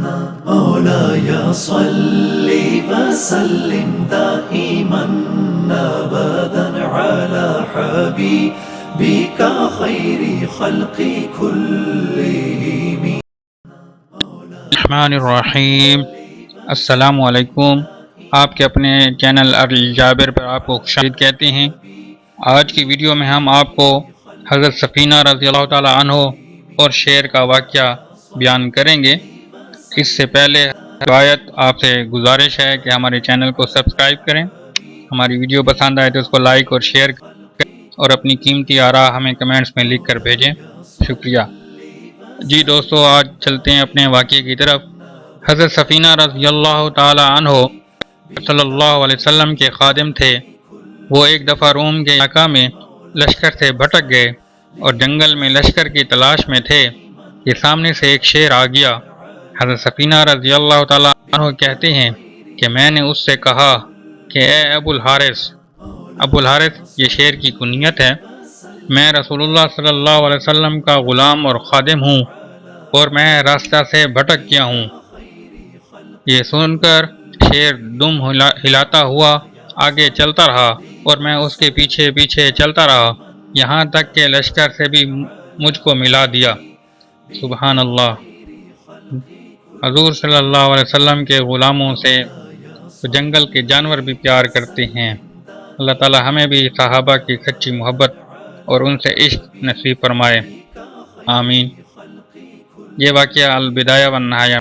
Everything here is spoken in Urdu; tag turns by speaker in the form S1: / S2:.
S1: مولاي صل وسلم دائما ابدا على حبيبك خير خلق كلهم.
S2: الرحمن الرحیم. السلام علیکم. آپ کے اپنے چینل الجابر پر آپ کو خوشامدید کہتے ہیں. آج کی ویڈیو میں ہم آپ کو حضرت سفینہ رضی اللہ تعالی عنہ اور شیر کا واقعہ بیان کریں گے. اس سے پہلے روایت آپ سے گزارش ہے کہ ہمارے چینل کو سبسکرائب کریں، ہماری ویڈیو پسند آئے تو اس کو لائک اور شیئر کریں، اور اپنی قیمتی آراء ہمیں کمنٹس میں لکھ کر بھیجیں. شکریہ. جی دوستو، آج چلتے ہیں اپنے واقعے کی طرف. حضرت سفینہ رضی اللہ تعالی عنہ صلی اللہ علیہ وسلم کے خادم تھے. وہ ایک دفعہ روم کے علاقہ میں لشکر سے بھٹک گئے اور جنگل میں لشکر کی تلاش میں تھے کہ سامنے سے ایک شیر آ گیا. حضرت سفینہ رضی اللہ تعالی عنہ کہتے ہیں کہ میں نے اس سے کہا کہ اے ابو الحارث. ابو الحارث یہ شیر کی کنیت ہے. میں رسول اللہ صلی اللہ علیہ وسلم کا غلام اور خادم ہوں اور میں راستہ سے بھٹک گیا ہوں. یہ سن کر شیر دم ہلاتا ہوا آگے چلتا رہا اور میں اس کے پیچھے پیچھے چلتا رہا یہاں تک کہ لشکر سے بھی مجھ کو ملا دیا. سبحان اللہ. حضور صلی اللہ علیہ وسلم کے غلاموں سے جنگل کے جانور بھی پیار کرتے ہیں. اللہ تعالی ہمیں بھی صحابہ کی سچی محبت اور ان سے عشق نصیب فرمائے. آمین. یہ واقعہ البدایہ والنہایہ